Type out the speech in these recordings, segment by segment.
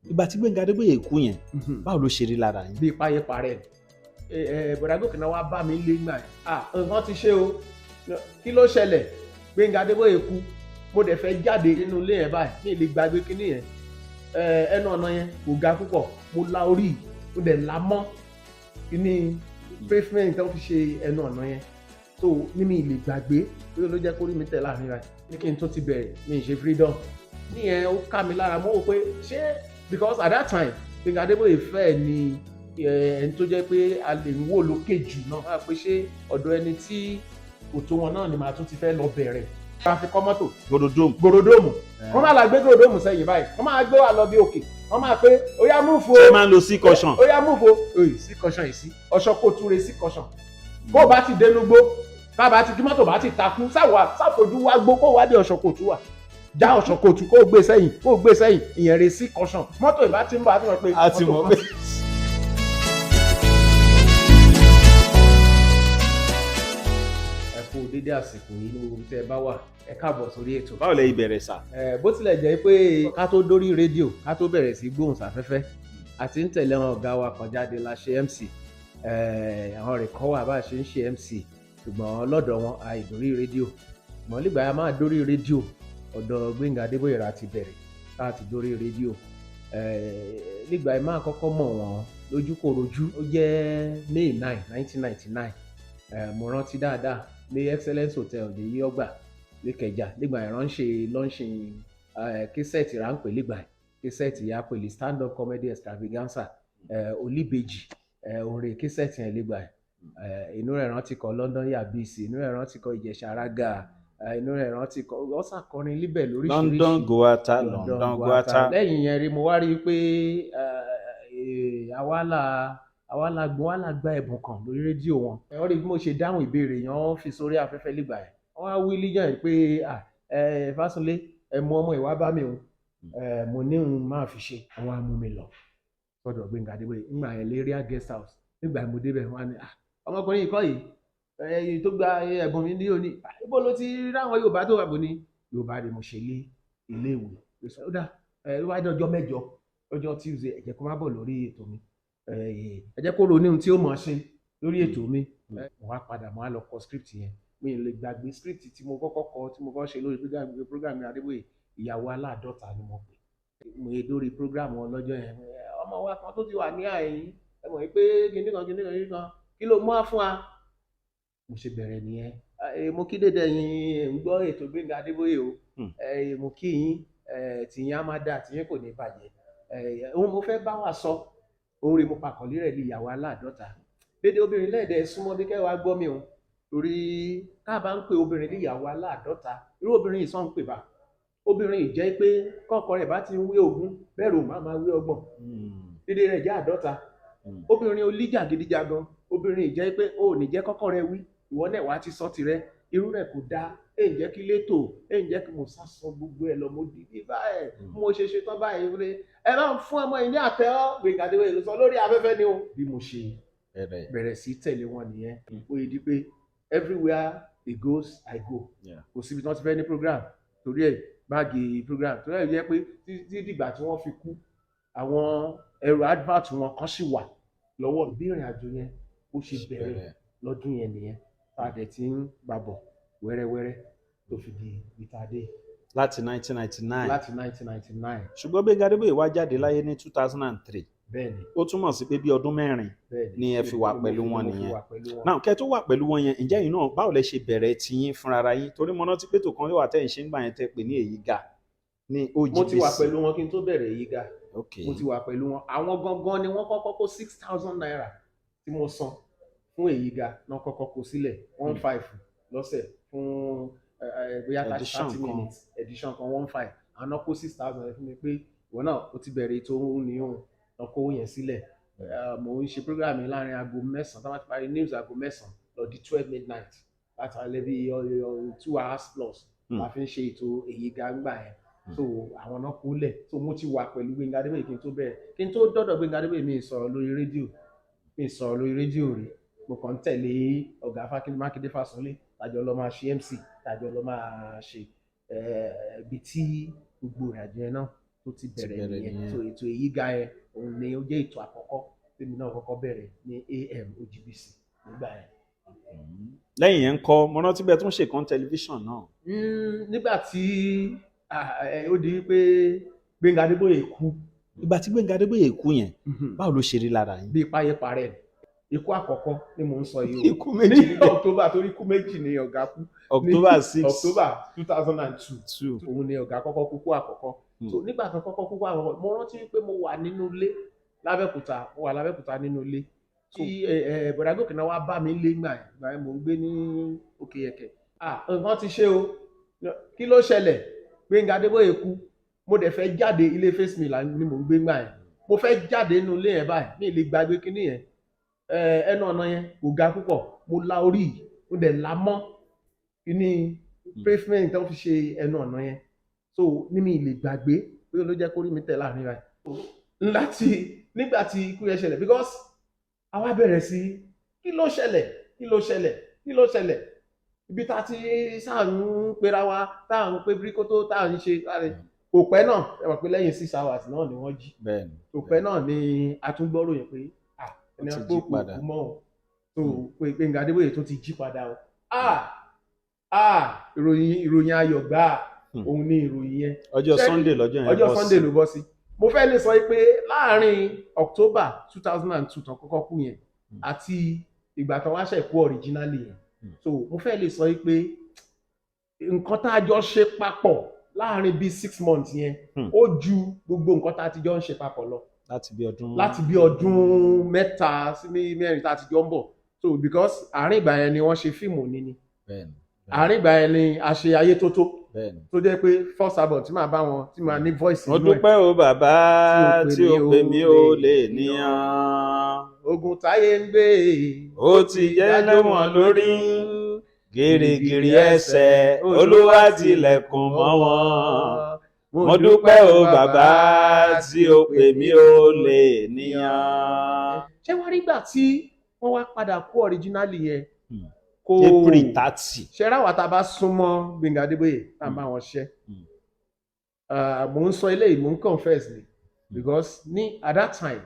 ìgbà tí Gbénga Adébóyè kú yẹn báwo ló ṣe rí lára yín. bí páyé parẹ́ bọ̀dá Gòkè náà wá bá mi lé gbà nǹkan ti ṣe o kí ló ṣẹlẹ̀ Gbénga Adébóyè kú mo dẹ̀ fẹ́ jáde nínú ilé yẹn báyìí ní ilé gbàgbé kínní yẹn ẹnu ọ̀nà yẹn kò ga púpọ̀ mo la orí mo dẹ̀ la mọ́ kíní pavement tó fi ṣe ẹnu ọ̀nà yẹn so nínú ilé gbàgbé ló jẹ́ kó rí mi tẹ̀ láàrin rẹ̀ ní kí n tó ti bẹ̀rẹ̀ ní ìṣe freedom níyẹn ó ká mi lára mo wò pé ṣé because at that time Gbénga Adébóyè fẹ́ ni ẹni tó jẹ́ pé a lè ń wò lókè jù náà pé ṣé ọ̀dọ̀ ẹni tí òtó wọn náà ni màá tún ti fẹ́ lọ bẹ̀rẹ̀ ká fi kọ́ mọ́tò gòròdóòmù wọ́n máa la gbé gòròdóòmù sẹ́yìn báyìí wọ́n máa gbé wa lọ bí òkè wọ́n máa pé ó yá múfo ṣé máa ń lo sí caution ó yá múfo sí caution yìí sí ọ̀ṣọ́ kò túre sí caution bó o bá ti dénú gbó bàbá ti kí mọ́tò bá ti takú sáfojú wá gbó kó wá dé ọ̀ṣọ́ kò tú wà já ọ̀ṣọ́ kò tú kó gbé sẹ́yìn ìyẹn rè sí caution mọ́tò ìbá ti ń bọ̀ àti mọ̀ pé dédé àsìkò yìí ní orí tẹ́ ẹ bá wà ẹ káàbọ̀ sórí ètò. báwo lẹ ìbẹ̀rẹ̀ sà. bó tilẹ̀ jẹ́ pé ká tó dórí rédíò ká tó bẹ̀rẹ̀ sí gbóhùnsáfẹ́fẹ́ àti ń tẹ̀lé àwọn ọ̀gá wa kan jáde la ṣe MC àwọn rẹ̀ kọ́ wà bá a ṣe ń ṣe MC ṣùgbọ́n lọ́dọ̀ wọn àìdórí rédíò mọ̀ nígbà yà máa dórí rédíò ọ̀dọ̀ Gbénga Adébóyè ra ti bẹ̀rẹ̀ láti dórí rédíò nígbà yà máa kọ́kọ́ mọ̀ wọ́n lójúkòrojú ó jẹ́ May 9, 1999 mo rántí dáadáa ní Excellence Hotel ní yí ọgbà lẹ́kẹjà nígbà ìránṣẹ́ lọ́ńṣìn kẹsẹ̀tì ráńpẹ́ nígbà kẹsẹ̀tì yà pẹ̀lú stand up comedy extravaganza Olíbejì òǹrè kẹsẹ̀tì yẹn nígbà inú rẹ̀ rántí kọ London Yabisi inú rẹ̀ rántí kọ Ìjẹ̀ṣà Raga inú rẹ̀ rántí kọ ọ̀sà kọrin líbẹ̀ lóríṣiríṣi London Goata lẹ́yìn yẹn rí mo wá rí i pé àwa la gba ẹ̀bùn kan lórí rédíò wọn. wọ́n rí bí mo ṣe dáhùn ìbéèrè yẹn wọ́n fi sórí afẹ́fẹ́ lẹ́gbà ẹ̀. wọ́n á wí líyàn pé Fásunlé ẹ mú ọmọ ìwà bá mi o mo ní òun máa fi ṣe àwọn amú mi lọ gbọ́dọ̀ Gbénga Adébóyè nígbà yẹn léríà guest house nígbà yẹn mo débẹ̀ wọ́n á ní ọmọkùnrin yìí kọ́ yìí tó gba ẹ̀bùn mi ní òní ibo ló ti ráwọn Yorùbá tó wà bò ní Yorùbá rẹ̀ mo ṣe lé ilé ìwé ó dà wájú ọjọ́ mẹ́jọ ọjọ́ Tuesday ẹ jẹ́ kó má bọ̀ lórí ètò mi ẹ jẹ́ kó ronú ohun tí ó mọ̀ ṣe lórí ètò mi mo wá padà mo wá lọ kọ script yẹn mi ò lè gbàgbé script tí mo kọ́kọ́ kọ tí mo kọ́ ṣe lórí program Adébóyè ìyàwó aláàdọ́ta ni mo pè mo yẹ dórí program wọn lọ́jọ́ yẹn ọmọ wa kan tó ti wà ní àyìn ẹ mọ̀ pé kìnìkan kí ló mú wá fún wa mo ṣe bẹ̀rẹ̀ nìyẹn mo kí dédé yín ń gbọ́ ètò Gbénga Adébóyè o mo kí yín tìyín á má dà tìyín kò ní bàjẹ́ ohun mo fẹ́ bá wa sọ orí mo pàkànlé rẹ̀ ní ìyàwó aláàdọ́ta dédé obìnrin lẹ́ẹ̀dẹ̀ súnmọ́ bí kẹwàá gbọ́ mi o torí ká bá ń pe obìnrin ní ìyàwó aláàdọ́ta irú obìnrin yìí sọ ń pè bá obìnrin yìí jẹ́ pé kọ́kọ́ rẹ̀ bá ti ń wé ogún bẹ́ẹ̀ rò máa wé ọgbọ̀n dédé rẹ̀ jẹ́ àdọ́ta obìnrin olíjà gidijagan obìnrin yìí jẹ́ pé ó ní jẹ́ kọ́kọ́ rẹ̀ wí ìwọ náà wá ti sọ tirẹ̀ irú rẹ̀ kò dáa èyí jẹ́ kí létò èyí jẹ́ kí mo sásọ gbogbo ẹ̀ lọ mo di bí báyìí mo ṣe tán báyìí rẹ ẹ bá ń fún ọmọ yìí ní àtẹ́wọ́ Gbénga Adébóyè ló sọ lórí afẹ́fẹ́ ni o bí mo ṣe bẹ̀rẹ̀ sí tẹ̀lé wọn nìyẹn ó yẹ di pé everywhere it goes I go kò síbi tí wọ́n ti fẹ́ ní program torí ẹ̀ báàgì program torí ẹ̀ yẹ pé títí dìgbà tí wọ́n fi kú àwọn ẹrù advert wọn kan sì wà lọ́wọ́ bí ìrìn àjò yẹn ó ṣe bẹ̀rẹ̀ lọ́dún yẹn nìyẹn padà tí ń gbàbọ̀ wẹ́rẹ́wẹ́rẹ́ tó fi di ìtàdé. láti 1999. láti 1999. ṣùgbọ́n Gbénga Adébóyè wá jáde láyé ní 2003. bẹ́ẹ̀ni. ó túmọ̀ sí pé bí ọdún mẹ́rin ni ẹ fi wà pẹ̀lú wọn nìyẹn. náà kẹ́ tó wà pẹ̀lú wọn yẹn ǹjẹ́ yìí náà báwo lẹ ṣe bẹ̀rẹ̀ tiyín fúnra yín torí mo rántí pé tòkan yóò wà tẹ́ ẹ̀ ṣe ń gbà yẹn tẹ́ pè ní Èyíga ní OGBC. mo ti wà pẹ̀lú wọn kí n tó bẹ̀rẹ̀ Èyíga. mo ti wà pẹ̀lú wọn àwọn gangan ni wọ́n kọ́kọ́ kó 6,000 naira tí mo san fún Èyíga náà kọ́kọ́ kó sílẹ̀ 15 lọ́sẹ̀ fún bóyá 30 minutes edition kan 15 àwọn náà kó 6,000 fún mi pé ìwọ náà ó ti bẹ̀rẹ̀ ètò òun ní òun náà kó yẹn sílẹ̀ mo ń ṣe program láàrin aago 9 tó bá ti parí news aago 9 lọ di 12 midnight láti alẹ́ bí 2 hours plus la fi ń ṣe ètò Èyíga ńgbà yẹn so àwọn náà kó lẹ̀ so mo ti wà pẹ̀lú Gbénga Adébóyè kí n tó dọ́dọ̀ Gbénga Adébóyè mi sọ̀rọ̀ lórí rédíò rí mo kàn ń tẹ̀lé ọ̀gá Mákindé Fásunlé tàjọ lọ máa ṣe MC tàjọ lọ máa ṣe ibi tí gbogbo ìrìnàjò yẹn náà tó ti bẹ̀rẹ̀ nìyẹn. So ètò èyí ga yẹn òun ni ó jẹ́ ètò àkọ́kọ́ tèmi náà kọ́kọ́ bẹ̀rẹ̀ ní AM OGBC nígbà yẹn. Lẹ́yìn yẹn ń kọ́ mo rántí bẹ́ẹ̀ tún ṣe kan tẹlifíṣàn náà. Nígbà tí ó di pé Gbénga Adébóyè kú. Ìgbà tí Gbénga Adébóyè kú yẹn báwo ló ṣe rí lára yín? Bí páyé parẹ́ ikú àkọ́kọ́ ni mò ń sọ yìí o. Ikú méjì ní October torí ikú méjì ni ọ̀gá kú. October 6 October 2002 òun ni ọ̀gá kọ́kọ́ kú àkọ́kọ́. So nígbà tó kọ́kọ́ kú àkọ́kọ́ mo rántí pé mo wà nínú ilé l'Abẹ́òkúta nínú ilé tí bọ̀dá Gòkè náà wá bá mi lé gbà yẹn mò ń gbé ní Òkè Ẹ̀kẹ́. Nǹkan ti ṣe o, kí ló ṣẹlẹ̀? Gbénga Adébóyè kú, mo dẹ̀ fẹ́ jáde, ilé Face Me ni mò ń gbé gbà yẹn, mo fẹ́ jáde nínú ilé yẹn báyìí mi lè gbàgbé kíní yẹn, ẹnu ọ̀nà yẹn kò ga púpọ̀, mo la orí mo dẹ̀ la mọ́ kíní pavement tó fi ṣe ẹnu ọ̀nà yẹn, so ní mi lè gbàgbé pé ló jẹ́ kó rí mi tẹ̀ láàrin rẹ̀ láti nígbà tí ikú yẹn ṣẹlẹ̀, because àwa bẹ̀rẹ̀ sí kí ló ṣẹlẹ̀ ibi tá ti sáà ń pera wa tá à ń pé bíríkótó tá à ń ṣe kò pẹ́ náà ẹ mọ̀ pé lẹ́yìn 6 hours náà ni wọ́n jí, kò pẹ́ náà ni a tún gbọ́rò yẹn pé ẹni àpò kò kú mọ́ o, so pé Gbénga Adébóyè tó ti jí padà o, ìròyìn ayọ̀ gbáà òun ni ìròyìn yẹn. Ọjọ́ Sunday ló bọ́ sí. Mo fẹ́ lè sọ pé láàrin October 2002 tán kọ́kọ́ kú yẹn àti ìgbà tán wá ṣe kú originally yẹn, so mo fẹ́ lè sọ pé nǹkan tá a jọ ṣe papọ̀ láàrin bíi 6 months yẹn ó ju gbogbo nǹkan tá a ti jọ ń ṣe papọ̀ lọ láti bí ọdún 3 sí 4 tá a ti jọ ń bọ̀, so because àárín ìgbà yẹn ni wọ́n ṣe fíìmù Òní àárín ìgbà yẹn ni a ṣe Ayé tó tó tó jẹ́ pé first album tí màá bá wọn tí màá ní voice inú ẹ̀. Mo dúpẹ́ o bàbá tí o pè mí o lè níyàn. Ogun táyé ń gbé ó ti jẹ́ lẹ́wọ̀n lórí gìrìgìrì ẹsẹ̀ Olúwa tilẹ̀kùn mọ́ wọn. Mo dúpẹ́ o bàbá tí o pè mí o lè níyàn. Ṣé wọ́n rí gbà tí wọ́n wá padà kú originally yẹn? April 30. Ṣé ráwà tá a bá súnmọ́ Gbénga Adébóyè tá a bá wọn ṣẹ́? Mò ń sọ eléyìí, mò ń confess ni because ní at that time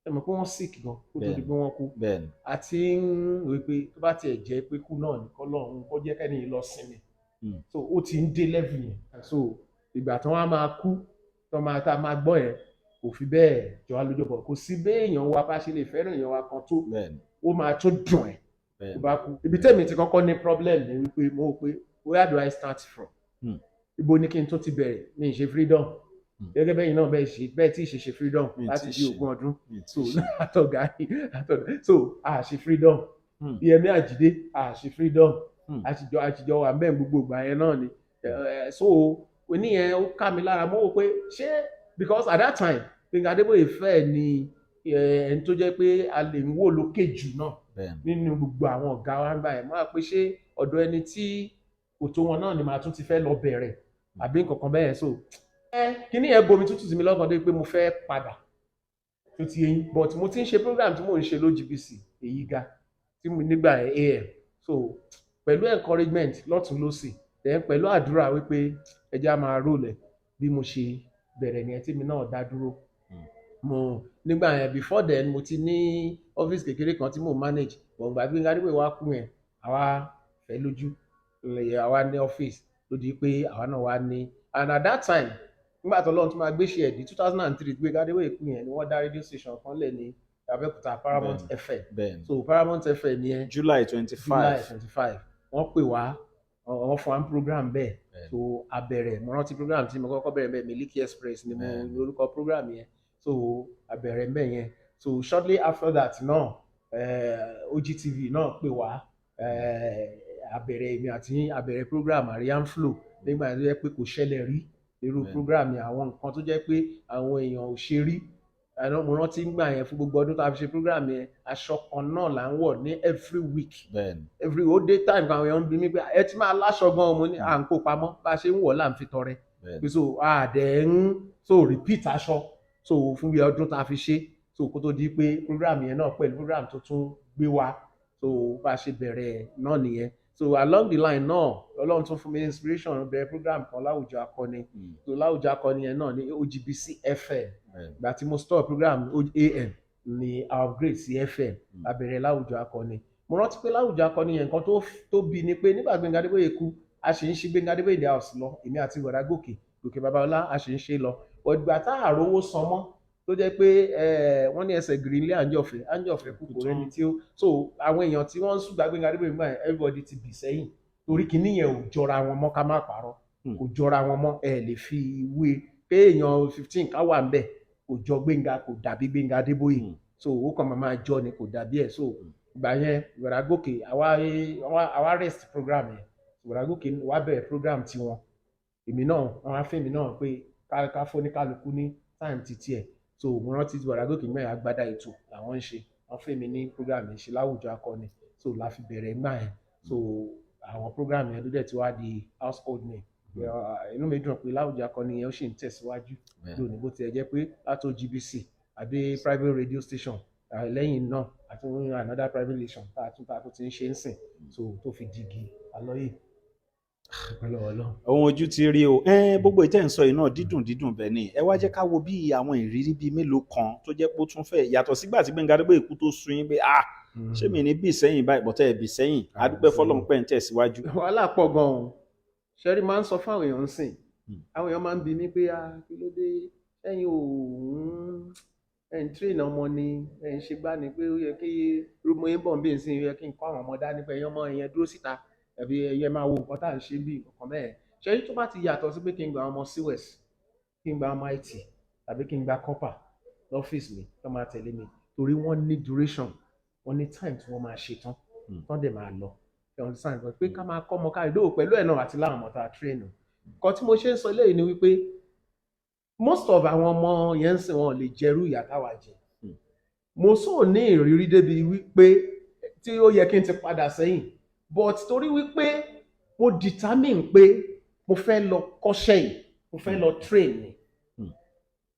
ẹ mọ̀ pé wọ́n sick gan kó tó di pé wọ́n kú, àti ń wí pé tó bá tiẹ̀ jẹ́ pé kú náà nìkan lọ́run kó jẹ́ kẹ́ni lọ sinmi, so ó ti ń dé level yẹn, so ìgbà tí wọ́n á máa kú tá a máa gbọ́ yẹn kò fi bẹ́ẹ̀ jọ wá lójú bọ̀, kò sí bẹ́ẹ̀ èèyàn wa bá ṣe lè fẹ́ràn èèyàn wa kan tó ó máa tó dùn ẹ̀ bá kú. Ibi tẹ́mi ti kọ́kọ́ ní problem ni wípé mo rò pé where do I start from? Ibo ni kí n tó ti bẹ̀rẹ̀ mi ṣe freedom gẹ́gẹ́ bẹ́yìn náà bẹ́ẹ̀ tí ṣe freedom láti bí 20 ọdún, so àtọ̀gá so a ṣe freedom, Yẹmí Àjídé a ṣe freedom, àtijọ́ wà bẹ́ẹ̀ gbogbo ìgbà yẹn náà ni, so oníyẹn ó ká mi lára, mo rò pé ṣé because at that time Gbénga Adébóyè fẹ́ ni ẹni tó jẹ́ pé a lè ń wò lókè jù náà nínú gbogbo àwọn ọ̀gá wa ń gbà yẹn, máa pé ṣé ọ̀dọ̀ ẹni tí òtó wọn náà ni màá tún ti fẹ́ lọ bẹ̀rẹ̀ àbí nǹkan kan bẹ́ẹ̀, so kíní ẹ̀ bomi tútù sí mi lọ́kàn dé pé mo fẹ́ padà tó ti yẹn, but mo ti ń ṣe program tí mò ń ṣe l'OGBC èyí ga tí mo nígbà AM, so pẹ̀lú encouragement lọ́tún lọ́sì then pẹ̀lú àdúrà wípé ẹja máa rólẹ̀ bí mo ṣe bẹ̀rẹ̀ ní ẹtí mi náà dá dúró. Mo nígbà yẹn before then mo ti ní ọ́fíìsì kékeré kan tí mo manage, but gbà Gbénga Adébóyè wá kú yẹn àwa fẹ́ lójú àwa ní ọ́fíìsì ló di pé àwa náà wá ní, and at that time nígbà tó lọ́run tó máa gbé ṣe ẹ̀dí 2003 Gbénga Adébóyè kú yẹn ni wọ́n dá radio station kan lẹ̀ ní Abẹ́òkúta Paramount FM, so Paramount FM yẹn July 25 wọ́n pè wá wọ́n fún wa program bẹ́ẹ̀, so abẹ̀rẹ̀ mo rántí program tí mo kọ́kọ́ bẹ̀rẹ̀ bẹ́ẹ̀ Miliki Express ni mo lórúkọ program yẹn, so abẹ̀rẹ̀ bẹ́ẹ̀ yẹn, so shortly after that náà OGTV náà pè wá abẹ̀rẹ̀ èmi àti abẹ̀rẹ̀ program Arian Flow nígbà tó jẹ́ pé kò ṣẹlẹ̀ rí irú program yẹn, àwọn nǹkan tó jẹ́ pé àwọn èèyàn ò ṣe rí, mo rántí gbà yẹn fún gbogbo ọdún tá a fi ṣe program yẹn aṣọ kan náà là ń wọ̀ ní every week, every whole day time àwọn èèyàn ń bi mí pé ẹ ti máa láṣọ gan mo ní à ń kó pamọ́ bá a ṣe ń wọ̀ là ń fi tọrẹ pé so àdẹ̀ ń so repeat aṣọ so fún bí ọdún tá a fi ṣe, so kó tó di pé program yẹn náà pẹ̀lú program tó tún gbé wa, so bá a ṣe bẹ̀rẹ̀ náà nìyẹn, so along the line náà Ọlọ́run tún fún mi inspiration bẹ̀rẹ̀ program kan láwùjọ akọni so láwùjọ akọni yẹn náà ní OGBC FM ìgbà tí mo start program AM ní upgrade sí FM abẹ̀rẹ̀ láwùjọ akọni mo rántí pé láwùjọ akọni yẹn nǹkan tó bí ni pé nígbà Gbénga Adébóyè kú a ṣe ń ṣe Gbénga Adébóyè the house lọ èmi àti Bọ̀dá Gòkè Babalọ́lá a ṣe ń ṣe lọ ìgbà tá àrówó san mọ́ tó jẹ́ pé wọ́n ní ẹsẹ̀ gírí ilé àǹjọ̀fẹ́ kú kò rẹ́ni tí ó so àwọn èèyàn tí wọ́n ń sùgbà Gbénga Adébóyè gbà everybody ti bì sẹ́yìn torí kìíní yẹn ò jọra wọn mọ́ ká má parọ́ kò jọra wọn mọ́ ẹ lè fi wé pé èèyàn 15 ká wà ńbẹ̀ kò jọ Gbénga kò dàbí Gbénga Adébóyè so ó kàn máa jọ ni kò dàbí ẹ̀ so ìgbà yẹn Bọ̀dá Gòkè àwa rest program yẹn Bọ̀dá Gòkè wá bẹ̀rẹ̀ program tiwọn èmi náà wọn á fẹ́ mi náà pé ká fún ní kálukú ní time títí ẹ̀ so mo rántí Bọ̀dá Gòkè mẹ́rin agbádá ètò làwọn ń ṣe wọ́n fẹ́ mi ní program yẹn ṣe láwùjọ akọni so la fi bẹ̀rẹ̀ gbà yẹn so àwọn program yẹn ló dẹ̀ ti wá di household name inú mi dùn pé láwùjọ akọni yẹn ó sì ń tẹ̀síwájú lónìí bó tiẹ̀ jẹ́ pé láti OGBC àbí private radio station lẹ́yìn náà àti another private station tá a tún ti ń ṣe ń sìn so tó fi digi alọ́yè. Ohun ojú ti rí o gbogbo ìtẹ́ ń sọ yìí náà dídùn bẹ́ẹ̀ ni ẹ wá jẹ́ ká wo bí àwọn ìrírí bíi mélòó kan tó jẹ́ pé ó tún fẹ́ yàtọ̀ sígbà tí Gbénga Adébóyè kú tó sun yín pé ṣé mi ní bí sẹ́yìn báyìí bọ́tẹ́ ẹ̀ bí sẹ́yìn adúpẹ́ fọlọ́run pẹ́ ń tẹ̀síwájú. wàhálà pọ̀ gan-an ṣẹ́rí máa ń sọ fáwọn èèyàn sìn àwọn èèyàn máa ń bi mí pé kí ló dé ẹ̀yin òun ẹ̀ ń tírèènì ọmọ ni ẹ̀ ń ṣe gbá ni pé ó yẹ kí rúmọ yín bọ̀ ń bí nsìn ó yẹ kí n kọ́ àwọn ọmọ dání pé ẹ̀yin ọmọ yẹn dúró síta ẹ̀bí ẹ̀yẹ máa wo nǹkan tá à ń ṣe bí ọkàn mẹ́ẹ̀ ṣẹ́rí tó bá ti yàtọ̀ sí pé kí n gba ọmọ CWES kí n gba ọmọ IT tàbí kí n gba copper lọ́fíìsì mi tó máa tẹ̀lé mi torí wọ́n ní duration wọ́n ní time tí wọ́n máa ṣe tán tán dẹ̀ máa lọ ẹ̀ ọ̀n sáà pé ká máa kọ́ ọmọ káàdì lóò pẹ̀lú ẹ̀ náà àti láwọn ọmọ tá a train nǹkan tí mo ṣe ń sọ eléyìí ni wípé most of àwọn ọmọ yẹn ń sìn wọn lè jẹrú ìyà táwa jẹ mo sọ ní ìrírí débi wípé tí ó yẹ kí n ti padà sẹ́yìn but torí wípé mo determine pé mo fẹ́ lọ kọ́ṣẹ́ yìí mo fẹ́ lọ train ni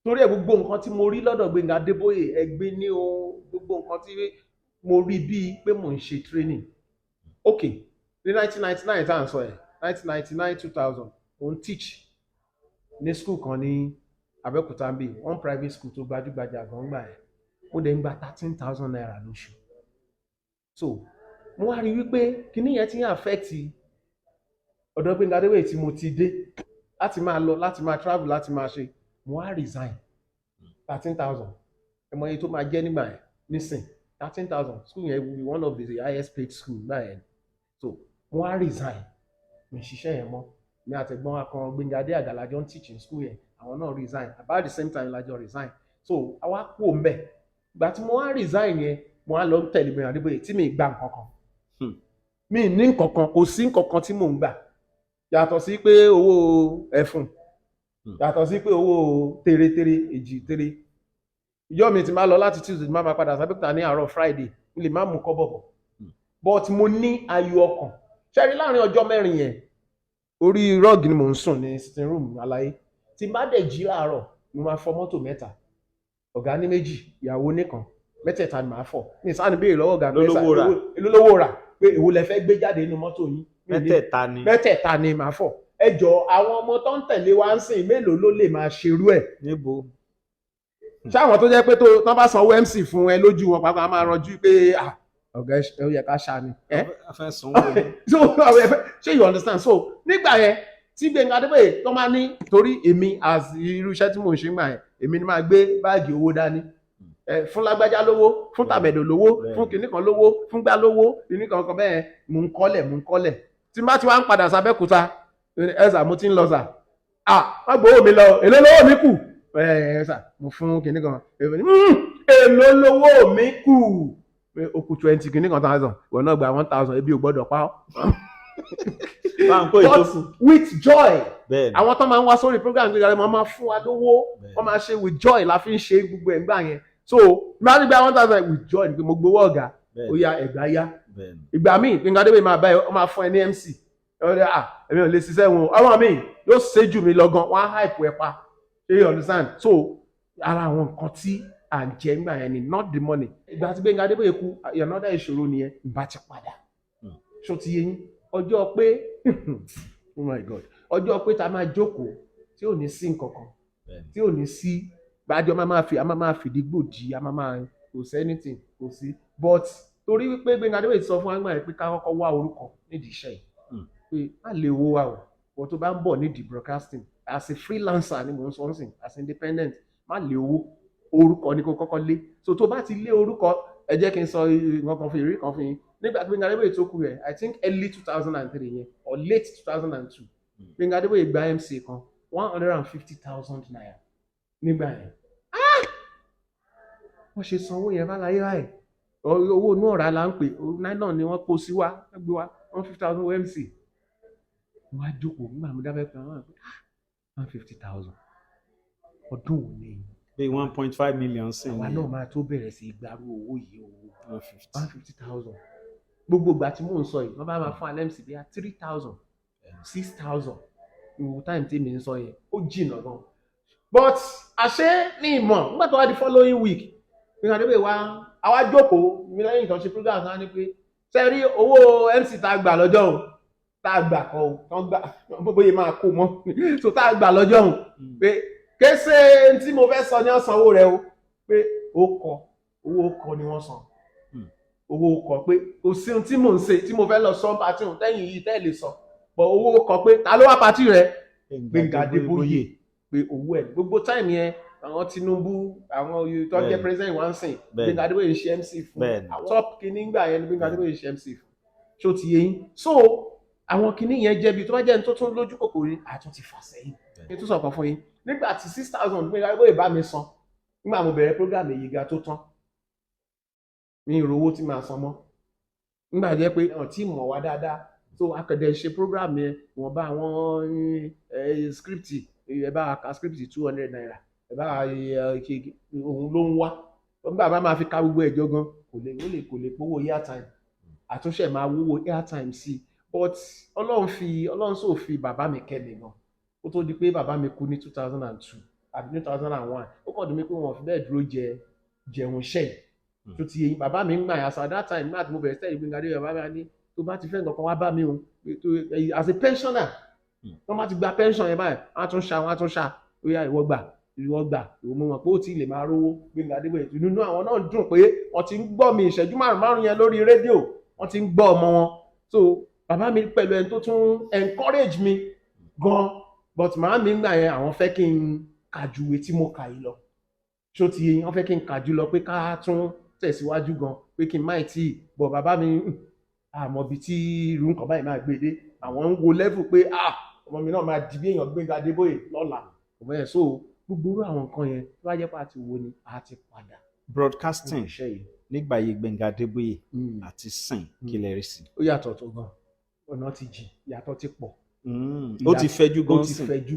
torí ẹ̀ gbogbo nǹkan tí mo rí lọ́dọ̀ Gbénga Adébóyè ẹgbẹ́ ní o gbogbo nǹkan tí mo rí bíi pé mò ń ṣe training ok ní 1999 tá à ń sọ ẹ̀ 1999 2000 mo ń teach ní school kan ní Abẹ́òkúta ń bì one private school tó gbajúgbajà gan gbà ẹ̀ mo dẹ̀ ń gba 13,000 naira lóṣù so mo wá rí wípé kíní yẹn ti ń affect ọ̀dọ̀ Gbénga Adébóyè tí mo ti dé láti máa lọ láti máa travel láti máa ṣe mo wá resign 13,000 ẹmọ iye tó máa jẹ́ nígbà yẹn nísìn 13,000 school yẹn will be one of the highest paid school nígbà yẹn so mo wá resign mi ṣiṣẹ́ yẹn mọ́ ní àtẹ̀gbọ́n akọrin Gbénga Adé Àgàlà jọ ń teaching school yẹn àwọn náà resign about the same time lájọ resign so àwa kú òun bẹ̀ ìgbà tí mo wá resign yẹn mo wá lọ ń tẹ̀lé Gbénga Adébóyè tí mi gbà nǹkan kan mi ní nǹkan kan kò sí nǹkan kan tí mò ń gbà yàtọ̀ sí pé owó ẹ̀fún yàtọ̀ sí pé owó tèrè èjì tèrè ìjọ mi ti máa lọ láti Tuesday máa máa padà sábẹ́kúta ní àárọ̀ Friday n lè má mú kọ́bọ̀ bọ̀ but mo ní ayọ̀ ọkàn ṣẹ́rí láàrin ọjọ́ mẹ́rin yẹn orí rọ́ọ̀gì ni mò ń sùn ní sitting room aláyé tí má dẹ̀ jí láàárọ̀ mo máa fọ mọ́tò mẹ́ta ọ̀gá ní méjì ìyàwó nìkan mẹ́tẹ̀ẹ̀ta ni màá fọ̀ ní ìsáni béèrè lọ́wọ́ ọ̀gá lólówó rà pé èwo lẹ fẹ́ gbé jáde nínú mọ́tò yín mẹ́tẹ̀ẹ̀ta ni màá fọ̀ ẹ jọ àwọn ọmọ tó ń tẹ̀lé wa ń sìn mélòó ló lè máa ṣerú ẹ̀ níbo ṣáwọn tó jẹ́ pé tó tán bá sanwó MC fún ẹ lójú wọn pàápàá máa ranjú pé ọ̀gá ẹ yẹ ká ṣá ni ṣé you understand so nígbà yẹn tí Gbénga Adébóyè tó máa ní torí èmi as irú iṣẹ́ tí mò ń ṣe gbà yẹn èmi ni máa gbé báàgì owó dání fún lágbájá lówó fún tàbẹ̀dò lówó fún kìnnìkan lówó fún gbá lówó kìnnìkan kan bẹ́ẹ̀ mò ń kọ́lẹ̀ tí n bá ti wá ń padà sábẹ́kúta ẹ̀sà mo ti ń lọ sà wọ́n gbowó mi lọ èló lówó mi kù ẹ̀sà mo fún kìnnìkan èló lówó mi kù ó kù 20 kìnnìkan 1000 ìwọ náà gba 1000 ebi ò gbọ́dọ̀ pa ọ́. but with joy àwọn tó máa ń wá sórí program gbéra wọn máa fún wa lówó wọ́n máa ṣe with joy la fi ń ṣe gbogbo ẹ̀ gbà yẹn so máa ní bí 1000 with joy ni pé mo gbowó ọ̀gá ó yá ẹ̀gbá yá ìgbà míì Gbénga Adébóyè máa bá ẹ ọ máa fún ẹ ní MC èmi ò lè ṣiṣẹ́ wọn ọmọ mi yóò ṣe jù mí lọ́gán wọ́n á hype ẹ pa you understand so ara àwọn nǹkan tí à ń jẹ nígbà yẹn ni not the money ìgbà tí Gbénga Adébóyè kú another ìṣòro nìyẹn ìbá ti padà ṣó ti yé yín ọjọ́ pé oh my God ọjọ́ pé ta máa jókòó tí ò ní sí nǹkankan tí ò ní sí gbàjọ máa fìdí gbòdì kò sí anything kò sí but torí wípé Gbénga Adébóyè sọ fún àgbà pé ká kọ́kọ́ wá orúkọ nídìí iṣẹ́ yìí pé má lè wo wa o wọ́n tó bá ń bọ̀ nídìí broadcasting as a freelancer ni mò ń sọ ń sìn as independent má lè owó orúkọ ni kò kọ́kọ́ lé so tó bá ti lé orúkọ ẹ jẹ́ kí n sọ nǹkan kan fún ìrírí kan fún yín nígbà tí Gbénga Adébóyè tó kú rẹ̀ I think early 2003 yẹn or late 2002 Gbénga Adébóyè gba MC kan 150,000 naira nígbà yẹn wọ́n ṣe sanwó yẹn fáláyé báyìí owó inú ọ̀rá la ń pè náà ni wọ́n kó sí wa gbé wa 150,000 MC wọ́n á jókòó nígbà mi dábẹ́ pé wọ́n á pè 150,000 ọdún wo ni bí 1.5 million sí àwa náà máa tó bẹ̀rẹ̀ sí ìgbàrú owó yìí owó 150,000 gbogbo ìgbà tí mò ń sọ yìí wọ́n bá máa fún alẹ́mc bí i 3,000 6,000 ìwò táìmù tí mi ń sọ yẹn ó jìnnà gan but àṣé ní ìmọ̀ nígbà tó wá di following week Gbénga Adébóyè wá àwa jókòó mi lẹ́yìn ìtàn ṣe program kan ní pé ṣe rí owó MC tá a gbà lọ́jọ́ òun tá a gbà kan o tán gbà bóyá máa kó mọ́ so tá a gbà lọ́jọ́ òun pé kése tí mo fẹ́ sọ ní ọ̀sánwó rẹ o pé owó kọ ni wọ́n san owó kọ pé kò sí ohun tí mò ń ṣe tí mo fẹ́ lọ sọ pàtí òun tẹ́yìn yìí tẹ́ lè sọ pọ̀ owó kọ pé ta ló wá pàtí rẹ Gbénga Adébóyè pé owó ẹ̀ gbogbo táìmù yẹn àwọn Tinubu àwọn tó jẹ́ president wá ń sìn Gbénga Adébóyè ń ṣe MC fún àwọn top kìíní gbà yẹn Gbénga Adébóyè ń ṣe MC fún ṣó ti yé yín so àwọn kìíní yẹn jẹ́bi tó bá jẹ́ ní tó tún lójú kòkòrò àtún ti fà sẹ́yìn kí n tún sọ̀kan fún yín nígbà tí 6,000 Gbénga Adébóyè bá mi san nígbà mo bẹ̀rẹ̀ program èyí ga tó tán ní ìrówó tí máa san mọ́ nígbà jẹ́ pé tí mọ̀ wá dáadáa so akẹ̀dẹ̀ ṣe program yẹn wọ́n bá àwọn script ẹ bá ka script 200 naira ẹ bá òun ló ń wá nígbà bá máa fi ká gbogbo ẹ̀jọ́ gan kò lè powó airtime àtúnṣe máa wówó airtime sí but ọlọ́run sò fi bàbá mi kẹ́ mi gan ó tó di pé bàbá mi kú ní 2002 àbí 2001 ó kàn dùn mí pé wọn ò fi bẹ́ẹ̀ dúró jẹun iṣẹ́ yìí tó ti yẹn bàbá mi ń gbà yà so at that time nígbà tí mo bẹ̀rẹ̀ sẹ́yìn Gbénga Adébóyè bàbá mi ní tó bá ti fẹ́ nǹkan kan wá bá mi o as a pensioner wọ́n bá ti gba pension yẹn báyìí wọ́n á tún ṣá ó yá ìwọ gbà ìwọ mọ̀ pé ó ti lè máa rówó Gbénga Adébóyè nínú àwọn náà dùn pé wọ́n ti ń gbọ́ mi ìṣẹ́jú márùn-ún yẹn lórí rédíò wọ́n ti ń gbọ́ ọmọ wọn so bàbá mi pẹ̀lú ẹni tó tún encourage mi gan but màá mi gbà yẹn àwọn fẹ́ kí n kàjúwe tí mo kà yìí lọ ṣó ti yẹn wọ́n fẹ́ kí n kàjú lọ pé ká tún tẹ̀síwájú gan pé kí n má tí bọ̀ bàbá mi àmọ́ bí tí irú nǹkan báyìí máa gbé dé àwọn ń wo level pé ọmọ mi náà máa di bí èèyàn Gbénga Adébóyè lọ́la ọmọ yẹn so gbogbo àwọn nǹkan yẹn tó bá jẹ́ pé àti wo ni a ti padà. broadcasting nígbà yìí Gbénga Adébóyè àti sìn kí lè rí sí. ó yàtọ̀ tó gan ọ̀nà ti jìn ìyàtọ̀ ti pọ̀. ó ti fẹjú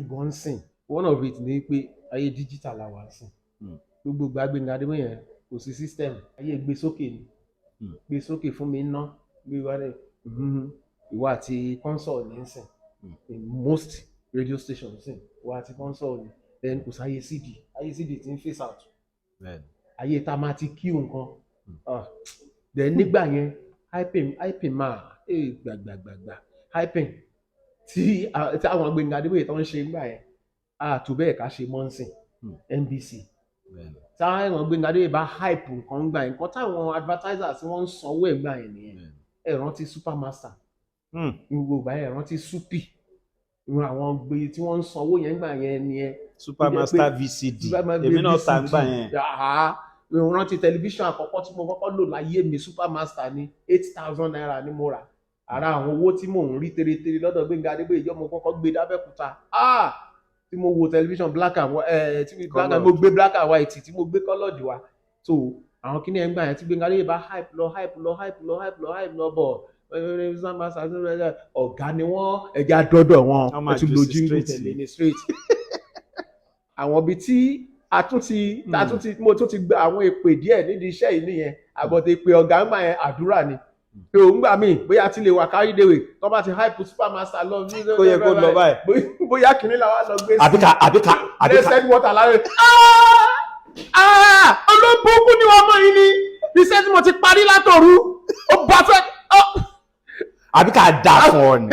gan sìn one of it ni pé ayé digital la wà sìn gbogbo gba Gbénga Adébóyè yẹn kò sí system ayé gbé sókè ni gbé sókè fún mi ná gbé wálé ìwà àti console ní sìn in most radio stations sìn ìwà àti console ni then kò sáyé CD ayé CD ti ń face out ayé tá a máa ti kí nǹkan then nígbà yẹn hyping máa gbàgbàgbàgbà hyping tí àwọn Gbénga Adébóyè tó ń ṣe nígbà yẹn tó bẹ́ẹ̀ ká ṣe mọ́nsìn NBC táwọn Gbénga Adébóyè bá hype nǹkan gbà yẹn nǹkan táwọn advertisers wọ́n ń sanwó ẹ̀ gbà yẹn nìyẹn ẹ rántí Supermaster gbogbo ìgbà yẹn rántí Supi àwọn gbé tí wọ́n ń sanwó yẹn gbà yẹn nìyẹn Supermaster VCD èmi náà ta gbà yẹn rántí tẹlifíṣàn àkọ́kọ́ tí mo kọ́kọ́ lò láyé mi Supermaster ní 8,000 naira ní mo rà ara àwọn owó tí mò ń rí tẹ́rẹ́tẹ́rẹ́ lọ́dọ̀ Gbénga Adébóyè ìjọ mo kọ́kọ́ gbé dábẹ́kúta tí mo wo tẹlifíṣàn black and white mo gbé black and white tí mo gbé colored wa so àwọn kíní ẹ̀ ń gbà yẹn tí Gbénga Adébóyè bá hype lọ bọ̀ ọ̀gá ni wọ́n ẹja dọ́dọ̀ wọn ẹ tún lo jingle tẹ̀lé ní straight àwọn ibi tí mo tún ti gba àwọn èpè díẹ̀ nídìí iṣẹ́ yìí nìyẹn àbọ̀tẹ̀ èpè ọ̀gá ń gbà yẹn àdúrà ni pé òun gbà mí bóyá tí lè wà kárí déwè tó bá ti hype Supermaster lọ kó yẹ kó lọ báyìí bóyá kìnìún làwọn lọ gbé sí àbíkà blessed water láre olóbùkún ni ọmọ yìí ni iṣẹ́ tí mo ti parí látòru ó bá fẹ́ àbí ká dà fún ọ ni.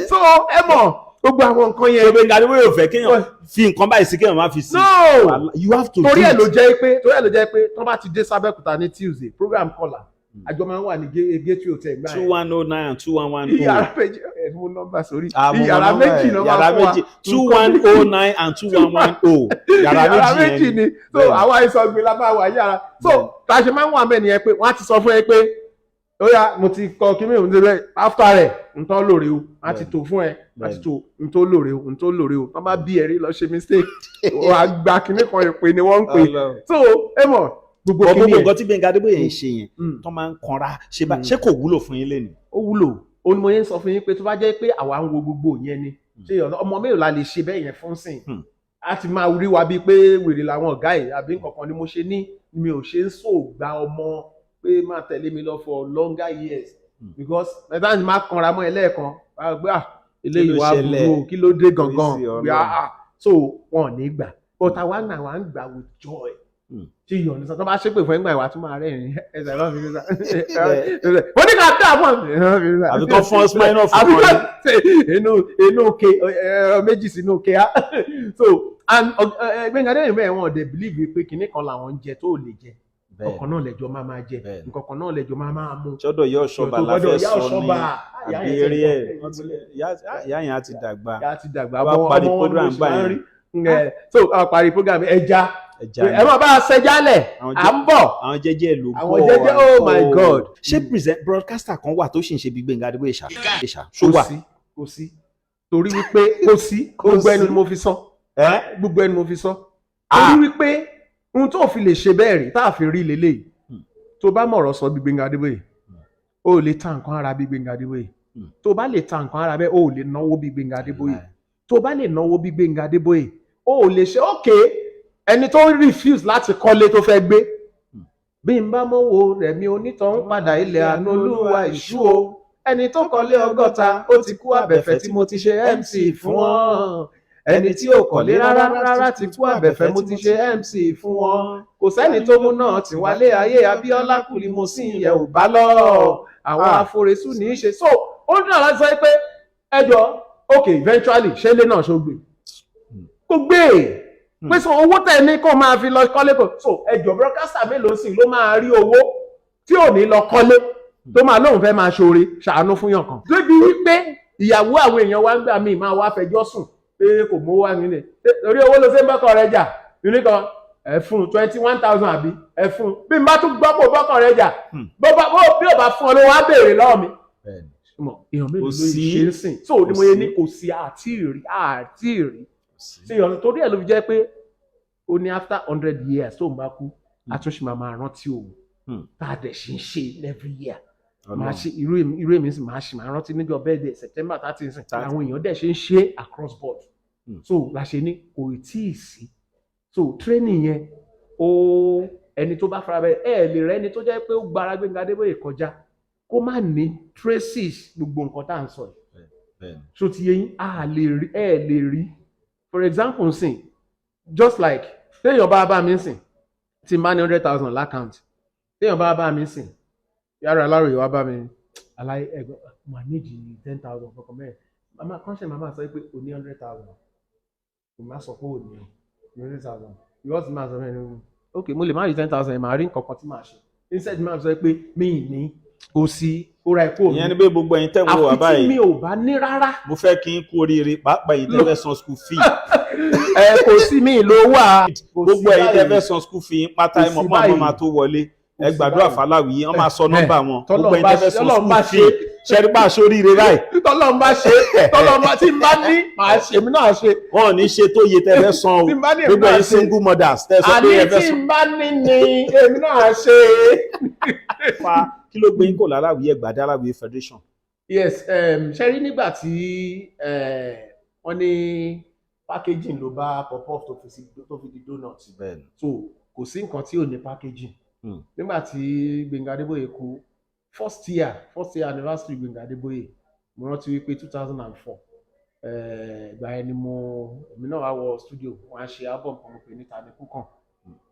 So ẹ mọ̀ gbogbo àwọn nǹkan yẹn. Gbẹ̀ngà Adébóyè ò fẹ́ kéèyàn fi nǹkan báyìí sí kéèyàn má fi sí. No, you have to torí ẹ̀ ló jẹ́ pé tó bá ti dé sábẹ́kúta ní Tuesday program kọlà àjọ máa ń wà ní Gateway Hotel gbà yẹn 2109 and 2110. yàrá méjì ẹ̀fún nọ́mbà sórí yàrá méjì ló máa fún wa 2109 and 2110 yàrá méjì ni. So àwọn àìsàn gbé lábá wà yàrá. So tá a ṣe máa ń wà bẹ́ẹ̀ nìyẹn pé wọ́n á ti sọ fún ẹ pé ó yá mo ti kọ kí mi ò ní ṣe after rẹ̀ ntọ́ lóore o a ti tò fún ẹ a ti tò ntọ́ lóore o ntọ́ lóore o wọ́n bá bí ẹ̀rí lọ ṣe mistake wọ́n á gba kinní kan ìpè ni wọ́n ń pè. So ẹ mọ̀ gbogbo kinní yẹn. nǹkan tí Gbẹ̀ngà Adébóyè ń ṣe yẹn tó máa ń kanra ṣé kò wúlò fún yín lẹ́nu. ó wúlò ó ní mo yẹn sọ fún yín pé tó bá jẹ́ pé àwa ń wo gbogbo yẹn ni ṣé ọmọ mélòó la lè ṣe bẹ́ẹ̀ yẹn fún sìn a ti máa rí wa bíi pé wèrè làwọn ọ̀gá ẹ̀ àbí nǹkankan ni mo ṣe ní mi ò ṣe ń sògbà ọmọ pé máa tẹ̀lé mi lọ for longer years because mẹ́ta ni máa kanra mọ́ ẹ lẹ́ẹ̀kan gbé eléyìí wá burú kí ló dé gangan so wọn ò ní gbà but àwa náà wà ń gbà with joy tí yọ̀ ní sọ tó bá ṣépè fún ẹgbà ìwà tó máa rẹ́rìn ẹsẹ̀ náà fi níta wọ́n ní ká dá fún mi. àbí kan fún ọsùn náà fún wọn inú ke méjì sínú ke á so and Gbẹ̀ngà Adébóyè bẹ́ẹ̀ wọn ò dẹ̀ believe pé kinní kan làwọn ń jẹ tó lè jẹ ọkàn náà lẹjọ máa jẹ nǹkan kan náà lẹjọ máa mú. sọ́dọ̀ yọ ọṣọba la fẹ́ sọ ní àbírí ẹ ìyá yẹn á ti dàgbà. ọmọ wọn ló ṣe máa ń rí so a parí program ẹja ẹ máa bá a ṣẹjálẹ̀ à ń bọ̀. àwọn jẹjẹ ló bọ̀ àwọn jẹjẹ oh my god. ṣé broadcaster kan wà tó sì ń ṣe bí Gbẹ̀ngà Adébóyè ṣó wà. kò sí torí wípé kò sí gbogbo ẹnu ni mo fi sọ gbogbo ẹnu mo fi sọ torí wípé ohun tó fi lè ṣe bẹ́ẹ̀ rí tá a fi rí leléyìí tó bá mọ̀rọ̀ sọ bí Gbẹ̀ngà Adébóyè o ò lè ta nǹkan ara bí Gbẹ̀ngà Adébóyè tó bá lè ta nǹkan ara bẹ́ẹ̀ o ò lè náwó bí Gbẹ̀ngà Adébóyè tó bá lè náwó bí Gbẹ̀ngà Adébóyè o ò lè ṣe okay ẹni tó refuse láti kọ́lé tó fẹ́ gbé bí n bá mọ́wọ́ rẹ̀ mi onítọ̀hún padà ilẹ̀ àánú olúwa ìṣú o ẹni tó kọ́lé 100 ó ti kú àbẹ̀fẹ̀ tí mo ti ṣe MC fún wọn ẹni tí ò kọ́lé rárá ti kú àbẹ̀fẹ̀ mo ti ṣe MC fún wọn kò sẹ́ni tó mú náà tí wálé ayé Abíọ́lá kùlì mo sì ń yẹ ò bá lọ àwọn aforesú ní í ṣe so ó ń dùn láti sọ pé ẹjọ́ ok eventually ṣé ilé náà ṣó gbé kó gbé pé so owó tẹ̀ ní kó máa fi lọ kọ́lé kò so ẹjọ́ broadcaster mélòó sì ló máa rí owó tí ò ní lọ kọ́lé tó máa lóun fẹ́ máa ṣoore ṣàánú fún yàn kan débi wípé ìyàwó àwọn èèyàn wá ń gbà míì máa wá fẹjọ́ sùn pé kò mówó wá nílé torí owó ló ṣe ń bọ́kọ̀ rẹ jà nìkan ẹ fún 21,000 àbí ẹ fún bí n bá tún gbọ́ pò bọ́kọ̀ rẹ jà bí ò bá fún ọ ló wá béèrè lọ́wọ́ mi. èèyàn mélòó ló ṣe ń sìn so ni mo yẹ ní kò sí àti rí sí ọ̀nà torí ẹ̀ ló fi jẹ́ pé ó ní after 100 years tó ń bá kú àtúnṣe máa rántí òun tá a dẹ̀ ṣe ń ṣe every year máa ṣe irú èmi sì máa rántí níjọ́ birthday September 30 sìn àwọn èèyàn dẹ̀ ṣe ń ṣe across board so la ṣe ní kò tí ì sí so training yẹn ó ẹni tó bá farabalẹ̀ lè rẹ ẹni tó jẹ́ pé ó gbára Gbẹ̀ngà Adébóyè kọjá kó má ní traces gbogbo nǹkan tá à ń sọ yìí so ti yẹ yín lè rí for example sìn just like téèyàn bá mi sìn tí n bá ní 100,000 l'account téèyàn bá mi sìn yàrá Aláròyé wá bá mi aláì ẹgbẹ́ manage 10,000 kankan mẹ́rin mama kọ́ńṣẹ́ mama sọ pé o ní 100,000 o má sọ pé o ní 100,000 ìwọ́n ti máa sọ fún ẹni ok mo lè má rí 10,000 ẹ̀ máa rí nǹkan kan tí màá ṣe instead máa sọ pé mi ì ní kò sí ó ra ẹ̀kọ́ mi. ìyẹn ni pé gbogbo ẹ̀yin tẹ́ wo wà báyìí àfi tí mi ò bá ní rárá. mo fẹ́ kí n kú oríire pàápàá ẹ̀yin tẹ́ fẹ́ san school fee. kò sí mi ló wà. gbogbo ẹ̀yin tẹ́ fẹ́ san school fee pátá ẹ̀ mọ̀ pọ́n máa tó wọlé ẹ gbàdúrà fàlàwí wọ́n máa sọ nọ́mbà wọn gbogbo ẹ̀yin tẹ́ fẹ́ san school fee ṣẹ́rí bá aṣọ oríire báyìí. tọ́lọ́mbà tí n bá ní màá ṣe èmi náà ṣe. wọn ò ní ṣe tó yẹ tẹ́ fẹ́ san o gbogbo ẹ̀yin single mothers tẹ́ sọ pé ẹ fẹ́ san. àní tí n bá ní ni èmi náà ṣe. kí ló gbé yín kò láláwìí Ẹ̀gbádá Aláwìyé Federation. yes ṣẹ́rí nígbà tí wọ́n ní packaging ló bá pop-off tó fi di donut so kò sí nǹkan tí ò ní packaging nígbà tí Gbẹ̀ngà Adébóyè kú first year anniversary Gbẹ̀ngà Adébóyè mo rántí wípé 2004 ìgbà yẹn ni èmi náà wá wọ studio wọ́n á ṣe album kan mo pè ní Tani Kúkàn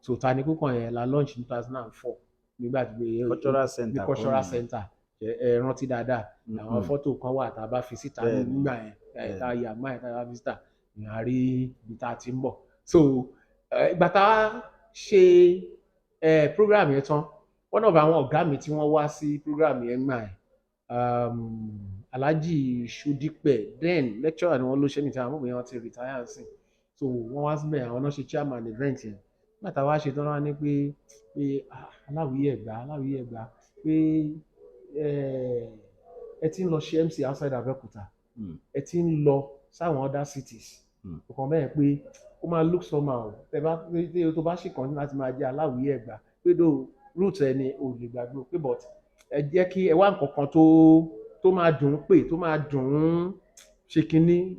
so Tani Kúkàn yẹn la launch 2004 nígbà tí ní cultural center ẹ rántí dáadáa àwọn fọ́tò kan wà tá a bá fi síta nígbà yẹn tá a yà máa tá a bá fi síta ìyẹn a rí ibi tá a ti ń bọ̀. So ìgbà tá a ṣe program yẹn tán one of àwọn ọ̀gá mi tí wọ́n wá sí program yẹn gbà yẹn Alhaji Shudipe then lecturer ni wọ́n ló ṣe ní ìta àwọn ọmọ yẹn ti retire sí so wọ́n wá síbẹ̀ àwọn náà ṣe chairman event yẹn nígbà tá a wá ṣe tán wá ní pé Aláwìyé Ẹ̀gbá pé ẹ ti ń lọ ṣe MC outside Abẹ́òkúta ẹ ti ń lọ sáwọn other cities ọkàn bẹ́ẹ̀ pé ó máa look somehow tó bá ṣì kàn láti máa jẹ́ Aláwìyé Ẹ̀gbá pé do root ẹni ò lè gbàgbé pé but ẹ jẹ́ kí ẹ wá nǹkan kan tó máa dùn ún pé tó máa dùn ún ṣe kínní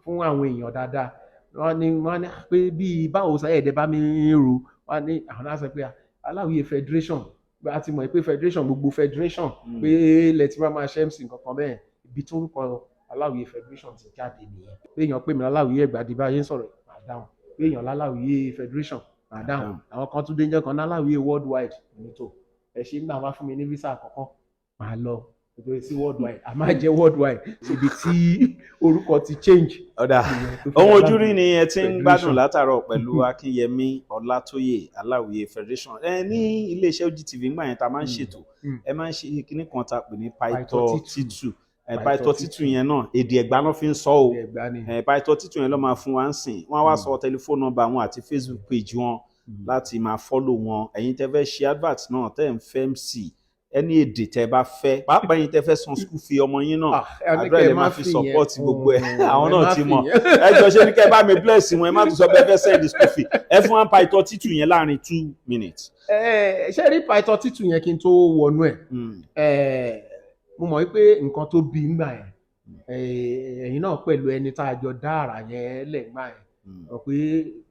fún àwọn èèyàn dáadáa wọ́n ní pé bíi báwo Sáyẹ̀dẹ̀ bá mi ń ro wọ́n ní àwọn náà sọ pé Aláwìyé federation a ti mọ̀ pé federation gbogbo federation pé lẹ́tí máa ṣe MC nǹkan bẹ́ẹ̀ ibi tó ń kọ Aláwìyé federation ti jáde nìyẹn pé èèyàn pè mí Aláwìyé Ẹ̀gbá di báyé ń sọ̀rọ̀ máa dáhùn pé èèyàn Aláwìyé federation máa dáhùn àwọn kan tún dénjẹ́ kan Aláwìyé worldwide nítò ẹ ṣe nígbà wá fún mi ní visa àkọ́kọ́ máa lọ nítorí sí worldwide a máa jẹ́ worldwide síbi tí orúkọ ti change. ọ̀dà ohun ojú rí ni ẹ ti ń gbádùn látàárọ̀ pẹ̀lú Akínyẹmí Ọlátóyè Aláwìyé federation ní iléeṣẹ́ OGTV ńgbà yẹn tá a máa ń ṣètò ẹ máa ń ṣe kíní kan tá a pè ní Paitọ́ Títù Paitọ́ Títù yẹn náà èdè Ẹ̀gbá náà fi ń sọ o Paitọ́ Títù yẹn ló máa fún wa ń sìn wọ́n á wá sọ tẹlifóònù nọ́mbà wọn àti Facebook page wọn láti máa follow wọn ẹ̀yin tẹ́ fẹ́ ṣe advert náà tẹ́ ń fẹ́ MC ẹni èdè tẹ́ bá fẹ́ pàápàá ẹ̀yin tẹ́ fẹ́ san school fee ọmọ yín náà àdúrà ẹ máa fi support gbogbo ẹ àwọn náà ti mọ̀ ẹ jọ ṣe ní kẹ́ bá mi bless wọn ẹ má tún sọ bẹ́ẹ̀ fẹ́ send school fee ẹ fún wa Paitọ́ Títù yẹn láàrin 2 minutes. ṣé rí Paitọ́ Títù yẹn kí n tó wọnú ẹ mo mọ̀ wípé nǹkan tó bí ńgbà yẹn ẹ̀yin náà pẹ̀lú ẹni tá a jọ dá àrà yẹn lẹ́gbàá yẹn rò pé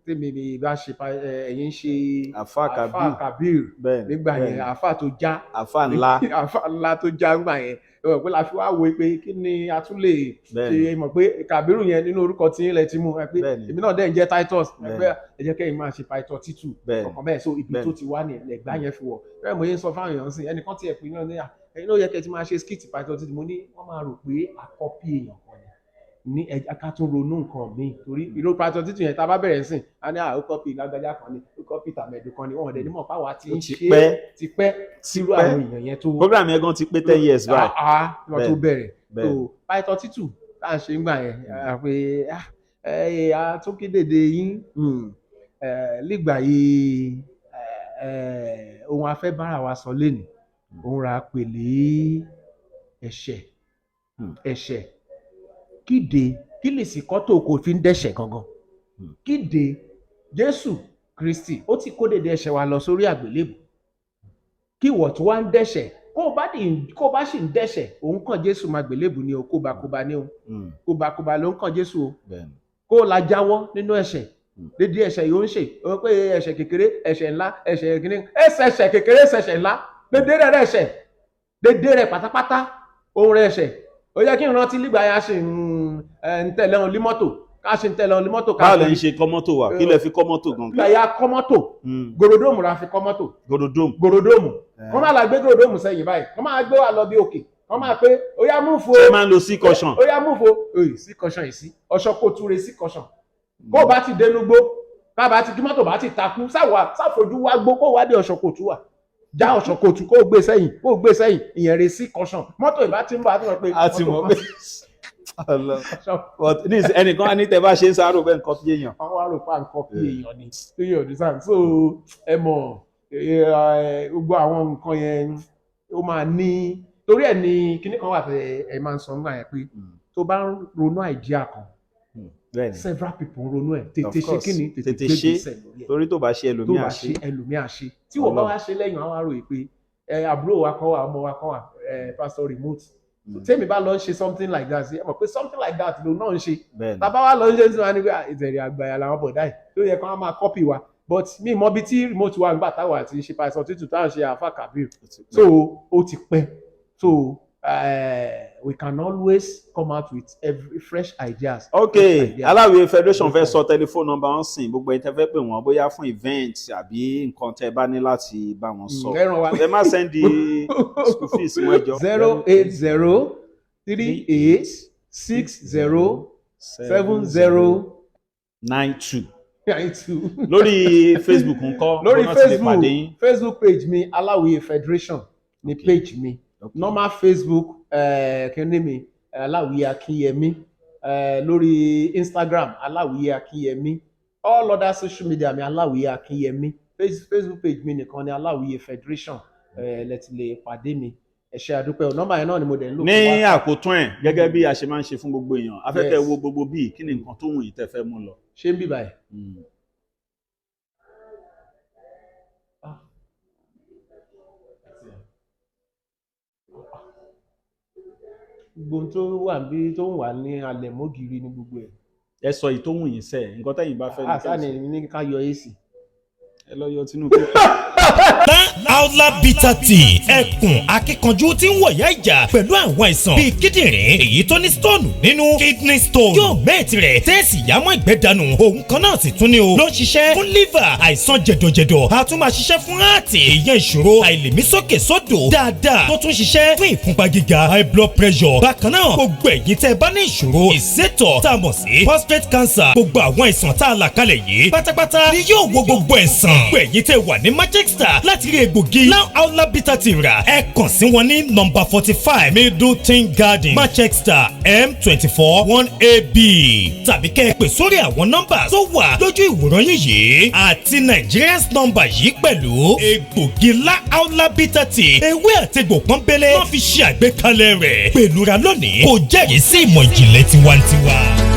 tèmi bá ṣe ẹ̀yin ṣe Àfà Kabir nígbà yẹn àfà tó já àfà ńlá tó já ńgbà yẹn rò pé la fi wá wo pé kí ni a tún lè ṣe mọ̀ pé Kabiru yẹn nínú orúkọ tí ilẹ̀ ti mú pé èmi náà dẹ̀ ń jẹ́ Titus ẹ jẹ́ kẹ́yìn máa ṣe Paitọ́ Títù ọkàn bẹ́ẹ̀ so ibi tó ti wá ní ẹ̀gbá yẹn fi wọ̀ bẹ́ẹ̀ mo yẹn sọ fáwọn èèyàn sí ẹnìkan tí ẹ̀ pín náà ní ẹ̀yin ló yẹ kẹ́ ti máa ṣe skit Paitọ́ Títù mo ní wọ́n máa rò pé àkọ́pì èèyàn kan ní ẹja ká tún ronú nǹkan míì torí ìlú Paitọ́ Títù yẹn tá a bá bẹ̀rẹ̀ sìn á ní ó kọ́pì lágbájá kan ní ó kọ́pì tàmẹ̀dù kan ní wọn ọ̀dẹ̀ nímọ̀ páwa ti ń ṣe ti pẹ́ sírú àwọn èèyàn yẹn tó. program yẹn gan ti pé 10 years báyìí. wọ́n tó bẹ̀rẹ̀ so Paitọ́ Títù tá à ń ṣe ń gbà yẹn pé àtúnkédèdè yín nígbà yìí ohun afẹ́ bára wa sọ lénìí òun ra pèlè ẹ̀ṣẹ̀ kíde kí lè sì kọ́tò kò fi ń dẹ́ṣẹ̀ gangan kíde Jésù Kristi ó ti kó dédé ẹ̀ṣẹ̀ wa lọ sórí àgbélébù kí ìwọ tó wá ń dẹ́ṣẹ̀ kó o bá sì ń dẹ́ṣẹ̀ òun kàn Jésù máa gbélébù ni o kóbakóba ni o kóbakóba ló ń kàn Jésù o kó o la jáwọ́ nínú ẹ̀ṣẹ̀ dédé ẹ̀ṣẹ̀ yóò ń ṣe o pé ẹ̀ṣẹ̀ kékeré ẹ̀ṣẹ̀ ńlá ẹ̀ṣẹ̀ kíní ẹ̀ṣẹ̀ kékeré ẹ̀ṣẹ̀ ńlá dédé rẹ̀ ẹ̀ṣẹ̀ dédé rẹ̀ pátápátá òun rẹ̀ ẹ̀ṣẹ̀ ó yẹ kí n rántí nígbà yà ṣe ń tẹ̀lé wọn límọ́tò ká ṣe ń tẹ̀lé wọn límọ́tò ká. báwo lẹ ń ṣe kọ́ mọ́tò wa kí lẹ fi kọ́ mọ́tò gan. nígbà yà kọ́ mọ́tò gòròdóòmù la fi kọ́ mọ́tò. gòròdóòmù. wọ́n máa la gbé gòròdóòmù sẹ́yìn báyìí wọ́n máa gbé wa lọ bí òkè wọ́n máa pé ó yá múfo. ṣé máa ń lo sí caution. ó yá múfo sí caution yìí sí ọṣọ kò túre sí caution kó o bá ti dénú gbó ká bá ti kí mọ́tò bá ti takú sáfojú wá gbó kó o wá dé ọṣọ kò tú wà já ọ̀ṣọ́ kòtù kó gbé sẹ́yìn ìyẹn rẹ̀ sí caution mọ́tò ìbá ti ń bá àtúnṣe pé àti mọ̀ pé ẹnìkan á ní tẹ bá ṣe ń sáró bẹ́ẹ̀ nǹkan bí èèyàn. àwọn àròpá nǹkan bí èèyàn ni tó yẹ ọdún sáà so ẹ mọ̀ gbogbo àwọn nǹkan yẹn ó máa ní torí ẹ̀ ní kíní kan wà tẹ ẹ máa ń sọ nígbà yẹn pé tó bá ń ronú àìdíà kan several people ronú ẹ tètè ṣe kíni tètè ṣe torí tó bá ṣe ẹlòmíà ṣe tí wọ́n bá wá ṣe lẹ́yìn àwọn àròyìn pé àbúrò wa kan wà ọmọ wa kan wà pastor remote tèmi bá lọ ṣe something like that ẹ mọ̀ pé something like that ló náà ń ṣe tàbá wa lọ ń ṣe tí wọ́n á ní pé ìtẹ̀rẹ̀ àgbàyà làwọn bọ̀dá yìí tó yẹ kí wọ́n máa copy wa but mi mọ bí tí remote wa nígbà táwa àti ṣe Paitọ́ Títù táwọn ṣe Àfà Kabir so ó ti pẹ́ so we can always come out with fresh ideas. Okay, Aláwìyé Federation fẹ́ sọ telephone number wọn sìn gbogbo ẹni tẹ́ fẹ́ pè wọ́n bóyá fún event àbí nǹkan tẹ́ bá ní láti bá wọn sọ. Ẹ má send school fees wọn ẹjọ́. 08038607092. Lórí Facebook ńkọ́? Lórí Facebook page mi Aláwìyé Federation ni page mi. Normal Facebook kíni mi Aláwìyé Akínyẹmí, lórí Instagram Aláwìyé Akínyẹmí, all other social media mi Aláwìyé Akínyẹmí, Facebook page mi nìkan ni Aláwìyé Federation lẹ́tí lè pàdé mi. Ẹ ṣé àdúpẹ́ nọ́mbà yẹn náà ni mo dẹ̀ ń lò. Ní àkótún ẹ̀ gẹ́gẹ́ bí a ṣe máa ń ṣe fún gbogbo èèyàn afẹ́fẹ́ wo gbogbo bíi kí ni nǹkan tó wù yín tẹ́ fẹ́ mú lọ. Ṣé ń bí báyìí? Gbogbo tó wà bí tó ń wà ní alẹ̀ mọ́gìrì ní gbogbo ẹ̀. Ẹ sọ èyí tó wù yín sẹ́ẹ̀ nǹkan tẹ́yìn bá fẹ́ ní kẹ́sì. Àṣà ni ká yọ AC. Ẹ lọ yọ Tinubu. Aula Bitter Tea ẹkùn akíkanjú tí ń wọ̀yá ìjà pẹ̀lú àwọn àìsàn bíi kíndìnrín èyí tó ní stone nínú kidney stone yóò mẹ́ẹ̀tì rẹ̀ tẹ́ẹ̀sì yámọ́ ìgbẹ́ dànù òun kan náà sì tún ní o ló ń ṣiṣẹ́ fún liver àìsàn jẹ̀dọ̀jẹ̀dọ̀ a tún máa ṣiṣẹ́ fún heart ìyẹn ìṣòro àìlèmí sókè sódò dáadáa tó tún ṣiṣẹ́ fún ìfúnpá gíga high blood pressure bákan náà gbogbo ẹ̀yin tẹ́ bá ní ìṣòro ìsétọ̀ tá a mọ̀ sí prostate cancer gbogbo àwọn àìsàn tá a là kalẹ̀ yìí pátápátá ni yóò wo gbogbo ẹ̀sán gbogbo ẹ̀yin tẹ́ wà ní Manchester láti rí egbògi Aula Bitter Tea rà ẹ kàn sí wọn ní nọ́mbà 45 Middleton Garden Manchester M24 1AB tàbí kẹ́ ẹ pè sórí àwọn nọ́mbà tó wà lójú ìwòran yìí àti Nigerians nọ́mbà yìí pẹ̀lú egbògi Aula Bitter Tea ewé àtegbò pọ́nbélé wọ́n fi ṣe àgbékalẹ̀ rẹ̀ pẹ̀lú ra lónìí kò jẹ́rìí sí ìmọ̀ ìjìnlẹ̀ tiwantiwa.